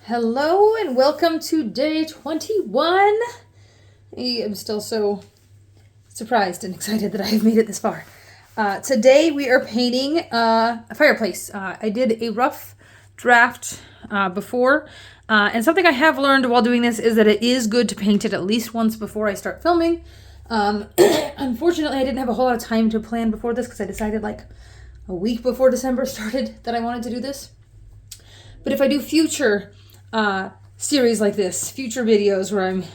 Hello and welcome to day 21. I am still so surprised and excited that I have made it this far. Today we are painting a fireplace. I did a rough draft before, and something I have learned while doing this is that it is good to paint it at least once before I start filming. Unfortunately, I didn't have a whole lot of time to plan before this because I decided like a week before December started that I wanted to do this. But if I do future series like this, future videos where I'm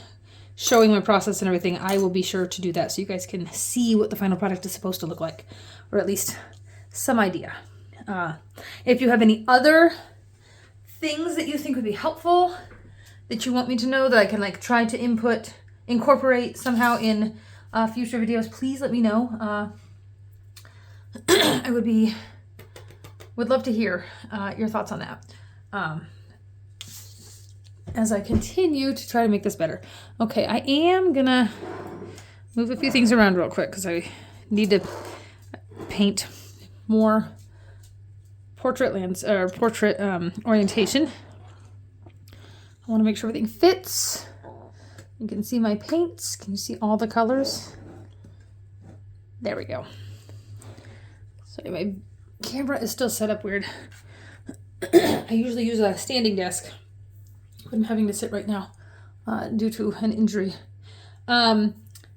showing my process and everything, I will be sure to do that so you guys can see what the final product is supposed to look like, or at least some idea. If you have any other things that you think would be helpful that you want me to know that I can like try to incorporate somehow in future videos, please let me know. I would love to hear your thoughts on that. As I continue to try to make this better. Okay, I am gonna move a few things around real quick because I need to paint more portrait orientation. I want to make sure everything fits. You can see my paints. Can you see all the colors? There we go. So my camera is still set up weird. I usually use a standing desk. I'm having to sit right now due to an injury.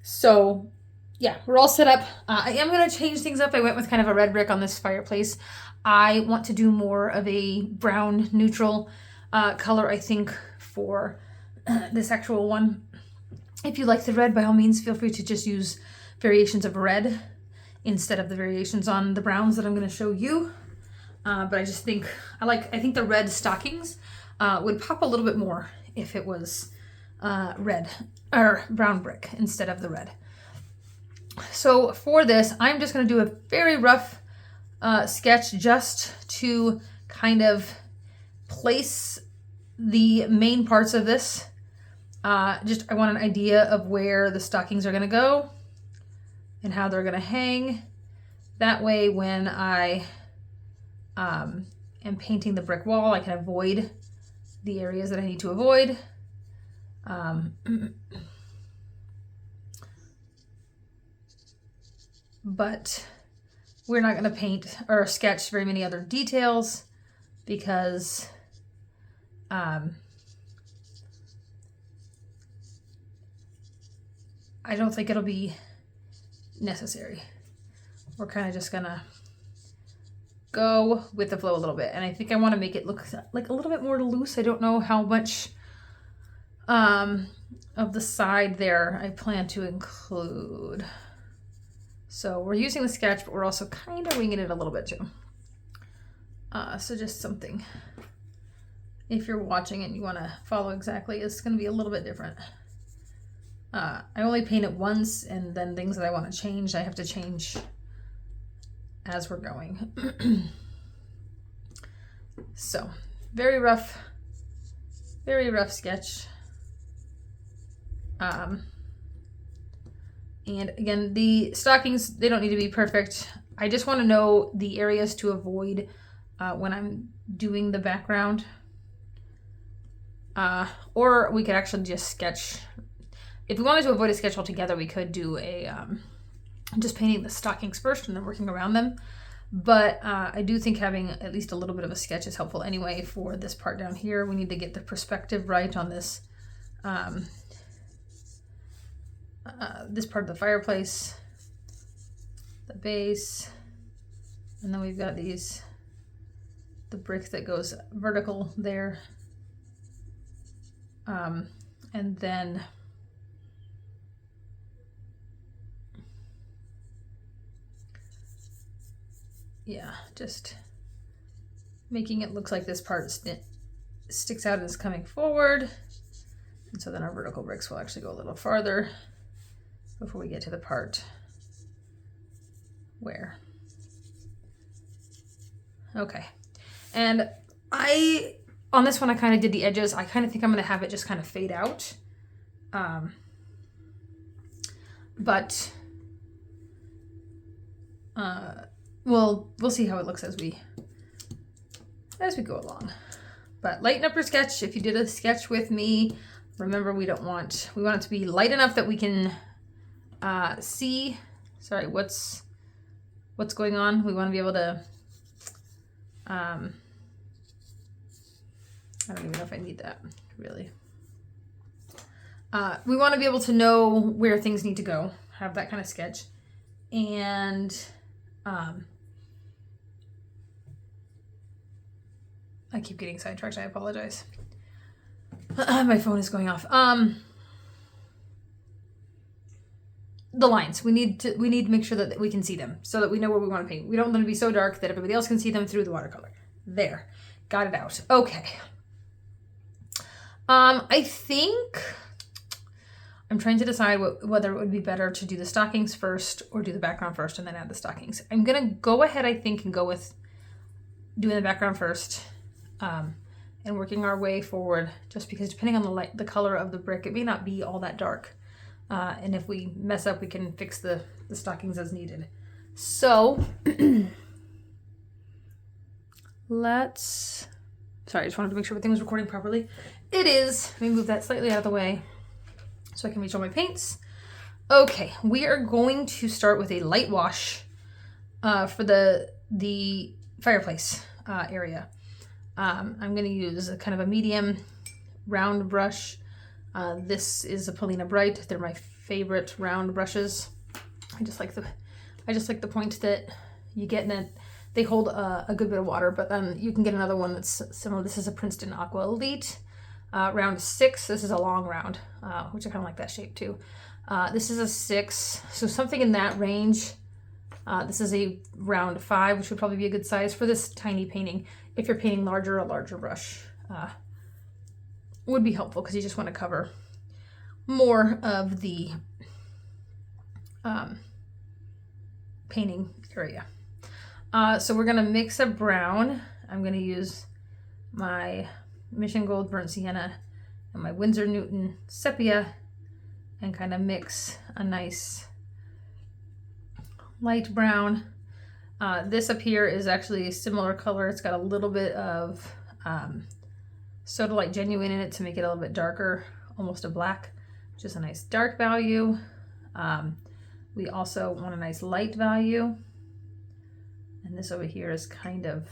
So yeah, we're all set up. I am going to change things up. I went with kind of a red brick on this fireplace. I want to do more of a brown neutral color, I think, for this actual one. If you like the red, by all means, feel free to just use variations of red instead of the variations on the browns that I'm going to show you. But I just think, I think the red stockings would pop a little bit more if it was red or brown brick instead of the red. So for this, I'm just going to do a very rough sketch just to kind of place the main parts of this. I want an idea of where the stockings are going to go and how they're going to hang. That way when I am painting the brick wall, I can avoid the areas that I need to avoid. But we're not going to paint or sketch very many other details because I don't think it'll be necessary. We're kind of just gonna go with the flow a little bit, and I think I want to make it look like a little bit more loose. I don't know how much of the side there I plan to include. So we're using the sketch, but we're also kind of winging it a little bit too. So just something, if you're watching and you want to follow exactly, it's going to be a little bit different. I only paint it once, and then things that I want to change, I have to change as we're going. So very rough sketch. And again, the stockings, they don't need to be perfect. I just want to know the areas to avoid when I'm doing the background. Or we could actually just sketch. If we wanted to avoid a sketch altogether, we could do a just painting the stockings first and then working around them. But I do think having at least a little bit of a sketch is helpful anyway for this part down here. We need to get the perspective right on this this part of the fireplace, the base, and then we've got the brick that goes vertical there. And then yeah, just making it look like this part sticks out and is coming forward. And so then our vertical bricks will actually go a little farther before we get to the part where. Okay. And on this one, I kind of did the edges. I kind of think I'm going to have it just kind of fade out. But we'll see how it looks as we go along. But lighten up your sketch. If you did a sketch with me, remember we want it to be light enough that we can see, sorry, what's going on. We want to be able to, I don't even know if I need that, really. We want to be able to know where things need to go, have that kind of sketch. And I keep getting sidetracked, I apologize. My phone is going off. The lines, we need to make sure that we can see them so that we know where we want to paint. We don't want them to be so dark that everybody else can see them through the watercolor. There, got it out. Okay. I think I'm trying to decide whether it would be better to do the stockings first or do the background first and then add the stockings. I'm gonna go ahead, I think, and go with doing the background first, and working our way forward, just because depending on the color of the brick, it may not be all that dark. And if we mess up, we can fix the stockings as needed. So sorry, I just wanted to make sure everything was recording properly. It is. Let me move that slightly out of the way so I can reach all my paints. Okay, we are going to start with a light wash for the fireplace area. I'm going to use a kind of a medium round brush. This is a Polina Bright. They're my favorite round brushes. I just like the point that you get in it. They hold a good bit of water, but then you can get another one that's similar. This is a Princeton Aqua Elite round 6. This is a long round, which I kind of like that shape too. This is a 6, so something in that range. This is a round 5, which would probably be a good size for this tiny painting. If you're painting larger, a larger brush would be helpful because you just want to cover more of the painting area. So we're going to mix a brown. I'm going to use my Mission Gold Burnt Sienna and my Winsor Newton Sepia and kind of mix a nice light brown. This up here is actually a similar color. It's got a little bit of Soda Light Genuine in it to make it a little bit darker, almost a black, which is a nice dark value. We also want a nice light value. And this over here is kind of,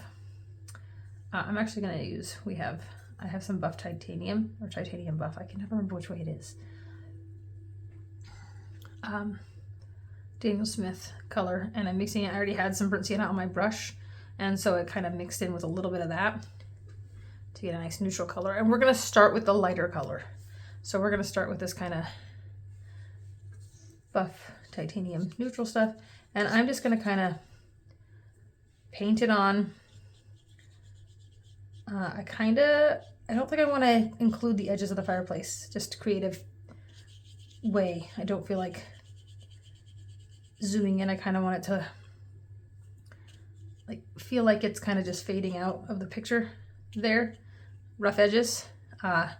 I'm actually going to use, I have some buff titanium, or titanium buff. I can never remember which way it is. Daniel Smith color, and I'm mixing it. I already had some burnt sienna on my brush, and so it kind of mixed in with a little bit of that to get a nice neutral color. And we're going to start with the lighter color. So we're going to start with this kind of buff titanium neutral stuff, and I'm just going to kind of paint it on. I don't think I want to include the edges of the fireplace, just a creative way. I don't feel like zooming in. I kind of want it to feel like it's kind of just fading out of the picture there. Rough edges. I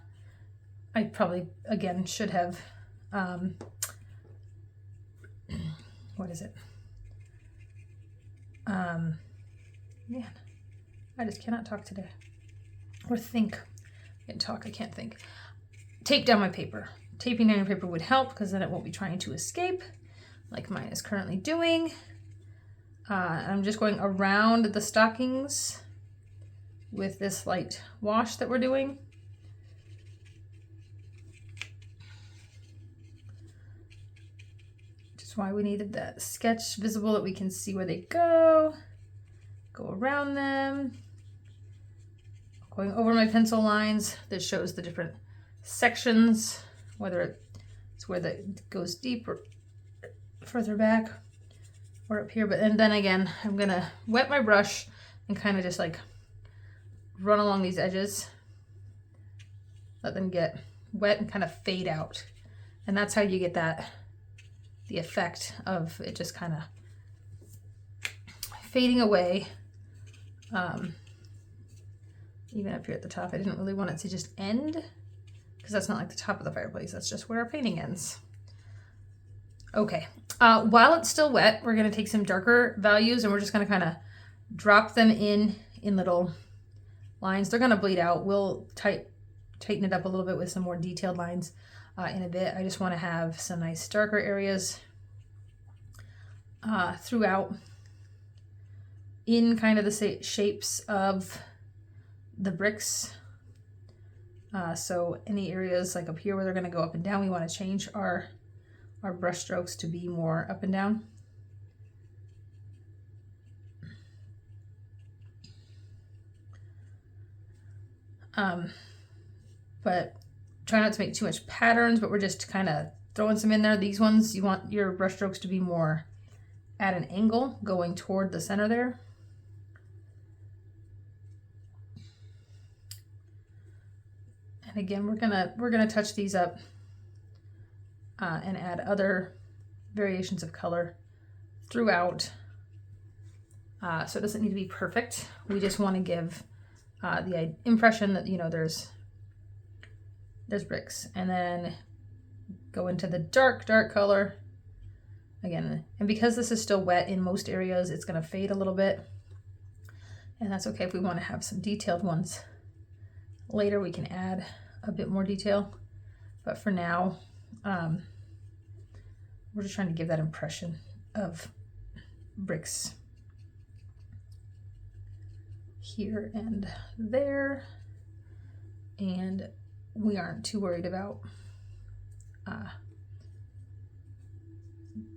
probably, again, should have, what is it? Man, I just cannot talk today. Or think. I can talk, I can't think. Tape down my paper. Taping down your paper would help because then it won't be trying to escape like mine is currently doing. I'm just going around the stockings with this light wash that we're doing. Which is why we needed that sketch visible that we can see where they go. Go around them. Going over my pencil lines that shows the different sections, whether it's where that goes deep or further back or up here. And then again, I'm gonna wet my brush and kind of just like run along these edges, let them get wet and kind of fade out. And that's how you get the effect of it just kind of fading away. Even up here at the top, I didn't really want it to just end because that's not like the top of the fireplace. That's just where our painting ends. Okay, while it's still wet, we're gonna take some darker values and we're just gonna kind of drop them in little lines. They're gonna bleed out. We'll tighten it up a little bit with some more detailed lines in a bit. I just want to have some nice darker areas throughout in kind of the shapes of the bricks. So any areas like up here where they're going to go up and down, we want to change our brush strokes to be more up and down. But try not to make too much patterns, but we're just kind of throwing some in there. These ones, you want your brush strokes to be more at an angle going toward the center there. And again, we're gonna touch these up and add other variations of color throughout. So it doesn't need to be perfect. We just want to give the impression that, you know, there's bricks, and then go into the dark color again. And because this is still wet in most areas, it's going to fade a little bit, and that's okay. If we want to have some detailed ones later, we can add a bit more detail, but for now we're just trying to give that impression of bricks here and there, and we aren't too worried about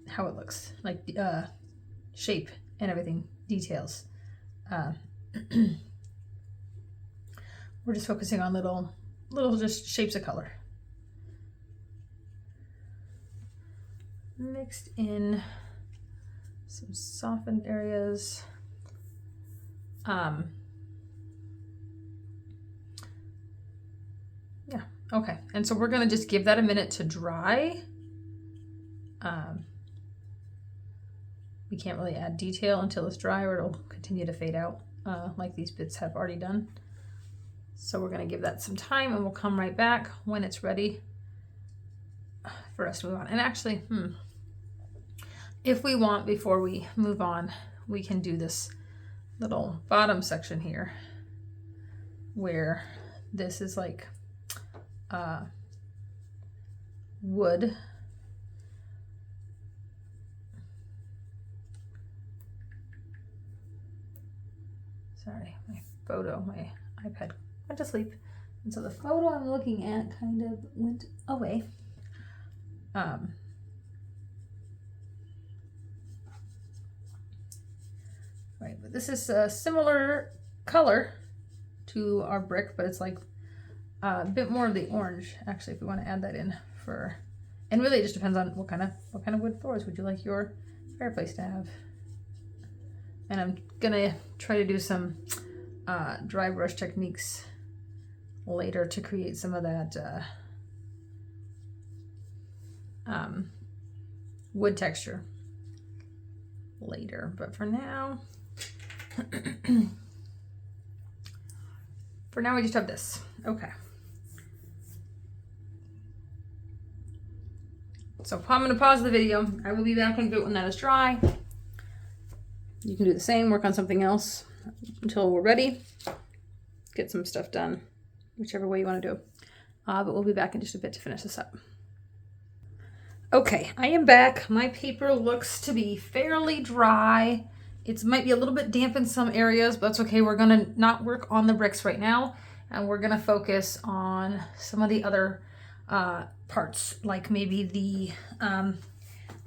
how it looks, like shape and everything, details. We're just focusing on little just shapes of color. Mixed in some softened areas. Yeah, okay. And so we're gonna just give that a minute to dry. We can't really add detail until it's dry, or it'll continue to fade out like these bits have already done. So we're gonna give that some time, and we'll come right back when it's ready for us to move on. And actually, if we want, before we move on, we can do this little bottom section here where this is like wood. Sorry, my iPad went to sleep, and so the photo I'm looking at kind of went away. Right, but this is a similar color to our brick, but it's like a bit more of the orange, actually, if we want to add that in for, and really it just depends on what kind of wood floors would you like your fireplace to have. And I'm gonna try to do some dry brush techniques later to create some of that wood texture later, but for now we just have this. Okay, so I'm going to pause the video. I will be back and do it when that is dry. You can do the same, work on something else until we're ready, get some stuff done, whichever way you want to do. But we'll be back in just a bit to finish this up. Okay, I am back. My paper looks to be fairly dry. It might be a little bit damp in some areas, but that's okay. We're gonna not work on the bricks right now, and we're gonna focus on some of the other parts, like maybe the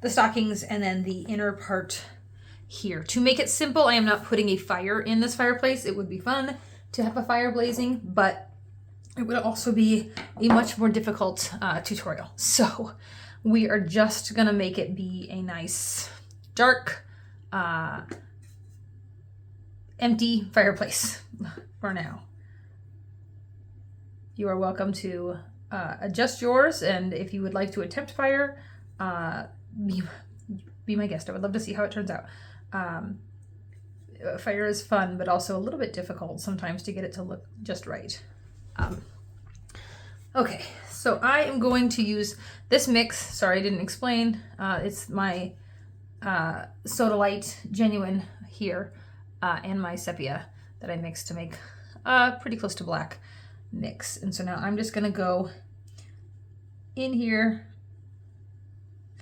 stockings and then the inner part here. To make it simple, I am not putting a fire in this fireplace. It would be fun to have a fire blazing, but it would also be a much more difficult tutorial. So we are just gonna make it be a nice, dark, empty fireplace for now. You are welcome to adjust yours, and if you would like to attempt fire, be my guest. I would love to see how it turns out. Fire is fun, but also a little bit difficult sometimes to get it to look just right. Okay, so I am going to use this mix. Sorry, I didn't explain. It's my Soda Light Genuine here and my Sepia that I mixed to make pretty close to black mix. And so now I'm just gonna go in here,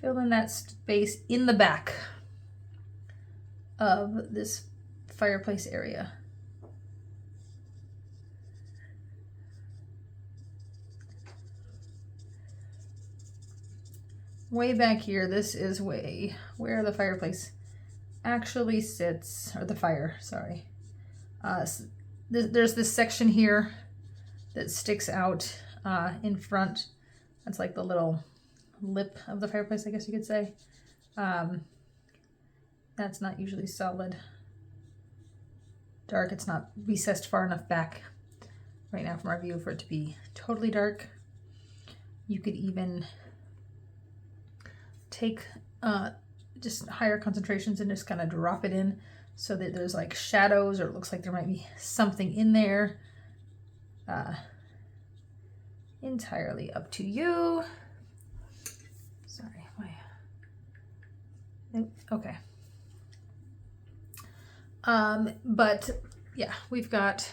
fill in that space in the back of this fireplace area. Way back here, this is way where the fireplace actually sits, or the fire, sorry. There's this section here that sticks out in front. That's like the little lip of the fireplace, I guess you could say. That's not usually solid dark. It's not recessed far enough back right now from our view for it to be totally dark. You could even take just higher concentrations and just kind of drop it in so that there's like shadows, or it looks like there might be something in there. Entirely up to you. Sorry, okay. But yeah, we've got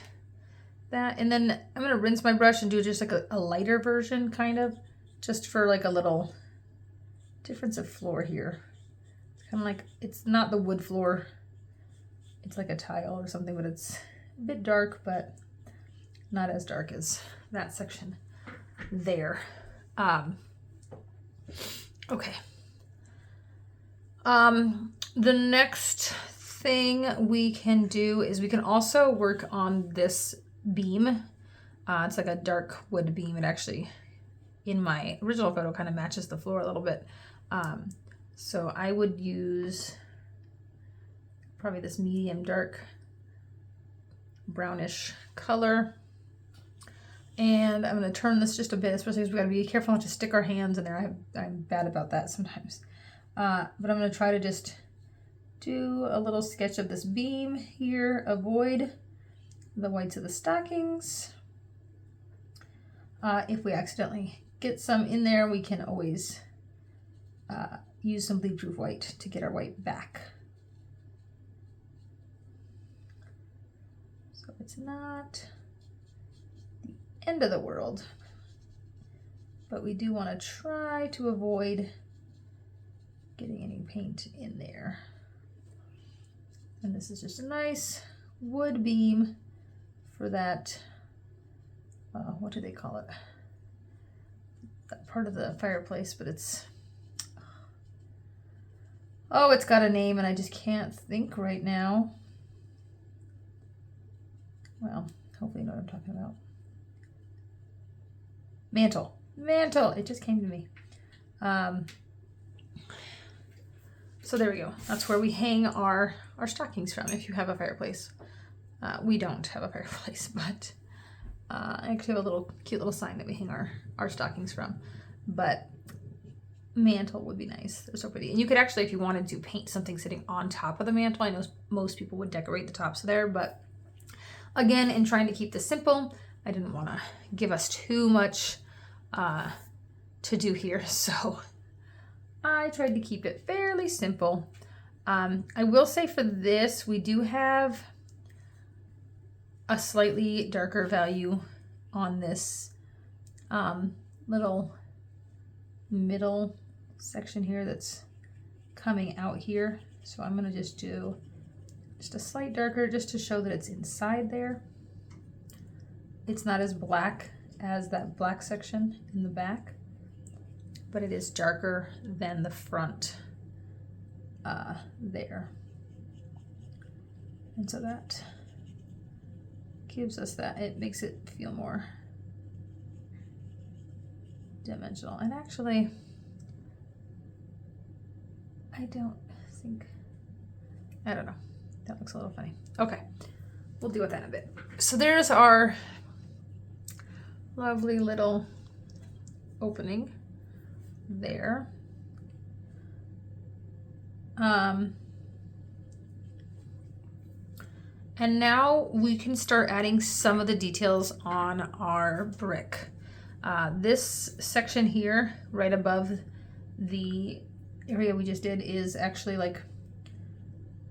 that, and then I'm gonna rinse my brush and do just like a lighter version, kind of, just for like a little difference of floor here. It's kind of like, it's not the wood floor, it's like a tile or something, but it's a bit dark, but not as dark as that section there. Okay. The next thing we can do is we can also work on this beam. It's like a dark wood beam. It actually, in my original photo, kind of matches the floor a little bit. So I would use probably this medium dark brownish color. And I'm going to turn this just a bit, especially because we got to be careful not to stick our hands in there. I'm bad about that sometimes. But I'm going to try to just do a little sketch of this beam here. Avoid the whites of the stockings. If we accidentally get some in there, we can always use some bleed proof white to get our white back. So it's not the end of the world, but we do want to try to avoid getting any paint in there. And this is just a nice wood beam for that, what do they call it? That part of the fireplace, but it's, oh, it's got a name and I just can't think right now. Well, hopefully you know what I'm talking about. Mantle. Mantle. It just came to me. So there we go. That's where we hang our stockings from if you have a fireplace. We don't have a fireplace, but I actually have a little cute little sign that we hang our stockings from. But mantle would be nice. They're so pretty. And you could actually, if you wanted to, paint something sitting on top of the mantle. I know most people would decorate the tops there, but again, in trying to keep this simple, I didn't want to give us too much to do here, so I tried to keep it fairly simple. I will say for this, we do have a slightly darker value on this little middle section here that's coming out here. So I'm going to just do just a slight darker just to show that it's inside there. It's not as black as that black section in the back, but it is darker than the front there. And so that gives us that. It makes it feel more dimensional. And actually, I don't know. That looks a little funny. Okay, we'll deal with that in a bit. So there's our lovely little opening there. And now we can start adding some of the details on our brick. This section here, right above the area we just did, is actually like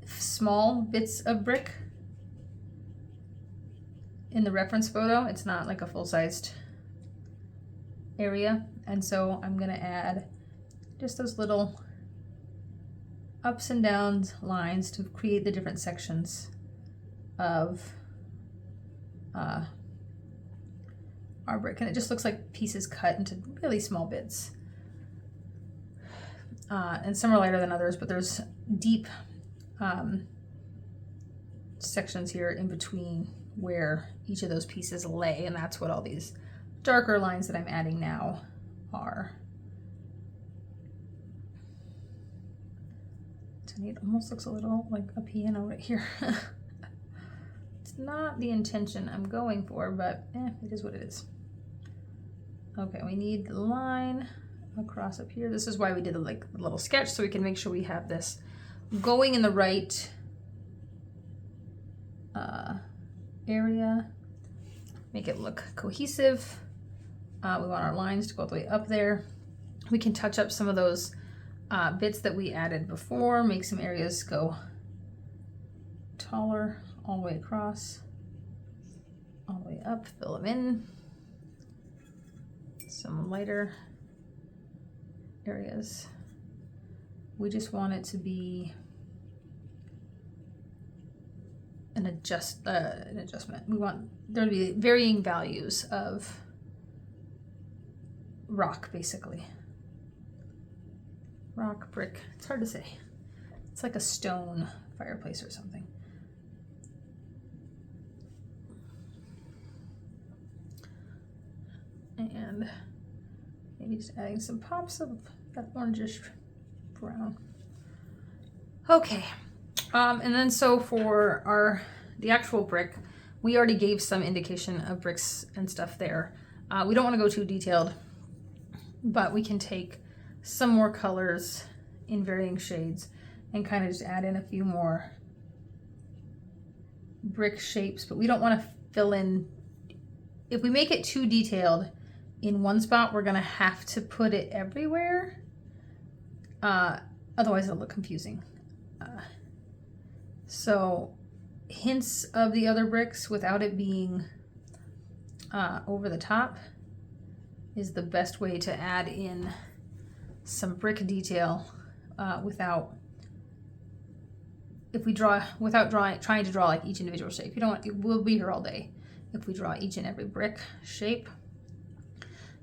small bits of brick. in the reference photo, it's not like a full-sized area. And so I'm gonna add just those little ups and downs lines to create the different sections of our brick. And it just looks like pieces cut into really small bits. And some are lighter than others, but there's deep sections here in between where each of those pieces lay, and that's what all these darker lines that I'm adding now are. To me, it almost looks a little like a piano right here. It's not the intention I'm going for, but it is what it is. Okay, we need the line across up here. This is why we did like a little sketch, so we can make sure we have this going in the right area. Make it look cohesive. We want our lines to go all the way up there. We can touch up some of those bits that we added before, make some areas go taller all the way across, all the way up, fill them in. Some lighter areas. We just want it to be an adjustment. We want there to be varying values of rock, basically. Rock, brick, it's hard to say. It's like a stone fireplace or something. And maybe just adding some pops of that orangish brown. Okay, and then so for the actual brick, we already gave some indication of bricks and stuff there. We don't want to go too detailed, but we can take some more colors in varying shades and kind of just add in a few more brick shapes, but we don't want to fill in. If we make it too detailed in one spot, we're gonna have to put it everywhere. Otherwise it'll look confusing. So hints of the other bricks without it being over the top is the best way to add in some brick detail without trying to draw like each individual shape. We'll be here all day if we draw each and every brick shape.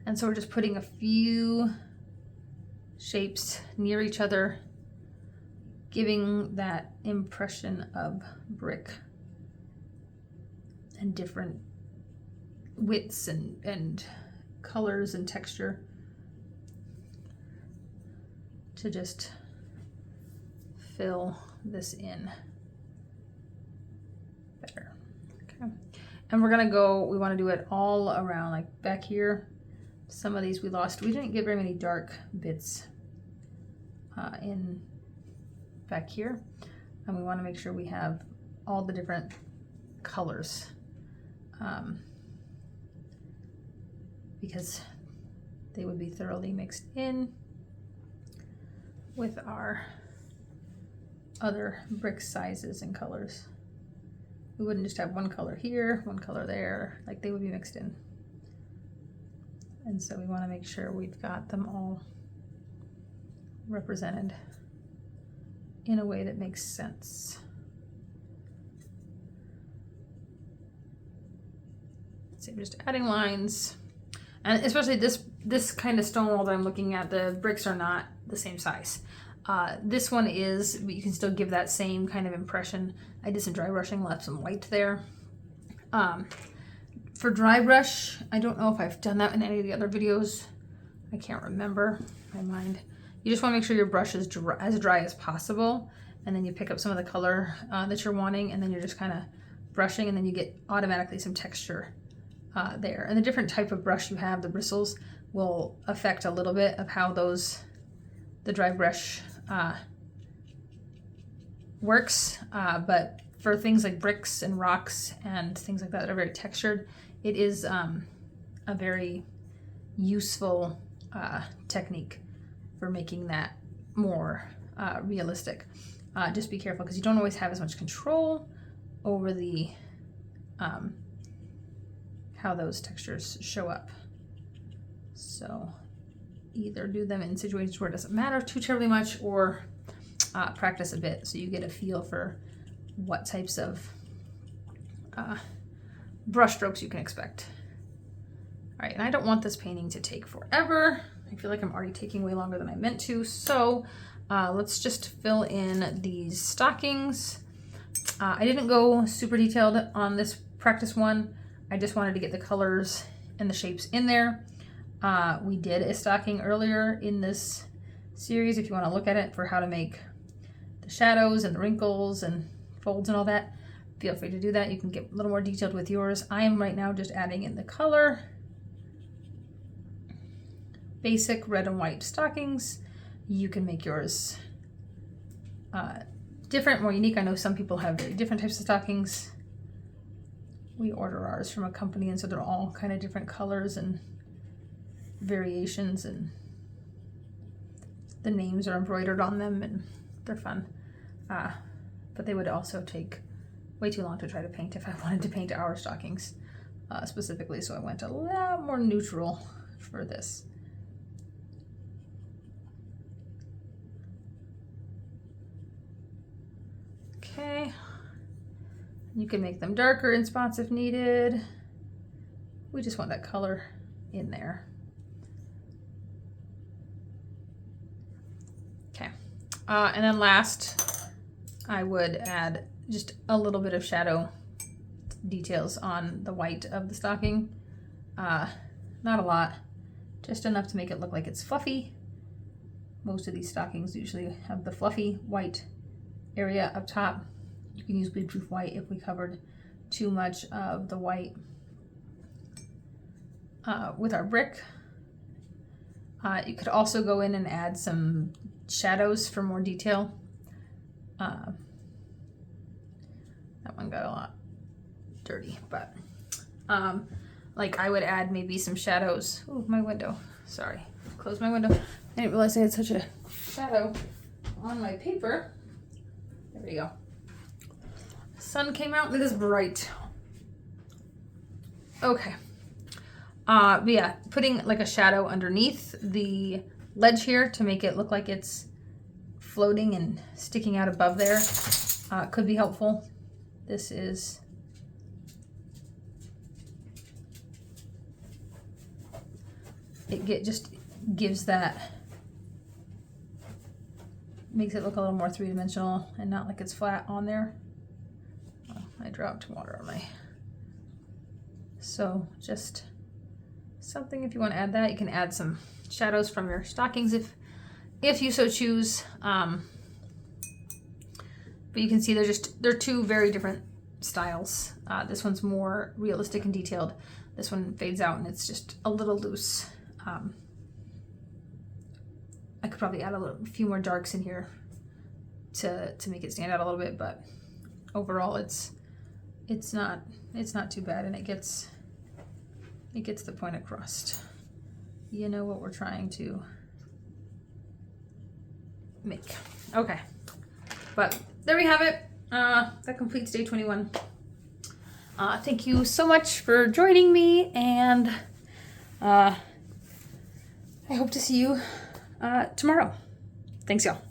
And so we're just putting a few shapes near each other, giving that impression of brick and different widths and colors and texture to just fill this in better. Okay. And we want to do it all around, like back here. Some of these we lost. We didn't get very many dark bits in back here. And we want to make sure we have all the different colors because they would be thoroughly mixed in with our other brick sizes and colors. We wouldn't just have one color here, one color there, like they would be mixed in. And so we want to make sure we've got them all represented in a way that makes sense. So just adding lines, and especially this kind of stone wall that I'm looking at, the bricks are not the same size. This one is, but you can still give that same kind of impression. I did some dry brushing, left some white there. For dry brush, I don't know if I've done that in any of the other videos. I can't remember, my mind. You just want to make sure your brush is as dry as possible, and then you pick up some of the color that you're wanting, and then you're just kind of brushing, and then you get automatically some texture there. And the different type of brush you have, the bristles, will affect a little bit of how the dry brush works. But for things like bricks and rocks and things like that are very textured, it is a very useful technique for making that more realistic. Just be careful because you don't always have as much control over the how those textures show up. So either do them in situations where it doesn't matter too terribly much, or practice a bit so you get a feel for what types of brush strokes you can expect. All right, and I don't want this painting to take forever. I feel like I'm already taking way longer than I meant to, so let's just fill in these stockings. I didn't go super detailed on this practice one. I just wanted to get the colors and the shapes in there. We did a stocking earlier in this series, if you want to look at it, for how to make the shadows and the wrinkles and folds and all that. Feel free to do that. You can get a little more detailed with yours. I am right now just adding in the color. Basic red and white stockings. You can make yours different, more unique. I know some people have very different types of stockings. We order ours from a company, and so they're all kind of different colors and variations, and the names are embroidered on them, and they're fun. But they would also take way too long to try to paint if I wanted to paint our stockings specifically, so I went a lot more neutral for this. Okay, you can make them darker in spots if needed. We just want that color in there. Okay, and then last, I would add just a little bit of shadow details on the white of the stocking. Not a lot, just enough to make it look like it's fluffy. Most of these stockings usually have the fluffy white area up top. You can use bleed-proof white if we covered too much of the white with our brick. You could also go in and add some shadows for more detail. That one got a lot dirty, but like I would add maybe some shadows. Oh, my window. Sorry, close my window. I didn't realize I had such a shadow on my paper. There we go. Sun came out. It is bright. Okay. But yeah, putting like a shadow underneath the ledge here to make it look like it's floating and sticking out above there could be helpful. This is just gives that, makes it look a little more three-dimensional and not like it's flat on there. Oh, I dropped water on my, so just something. If you want to add that, you can add some shadows from your stockings if you so choose. But you can see they're two very different styles. This one's more realistic and detailed. This one fades out and it's just a little loose. I could probably add a few more darks in here to make it stand out a little bit, but overall it's not too bad, and it gets the point across. You know what we're trying to make. Okay, but there we have it. That completes day 21. Thank you so much for joining me, and I hope to see you tomorrow. Thanks, y'all.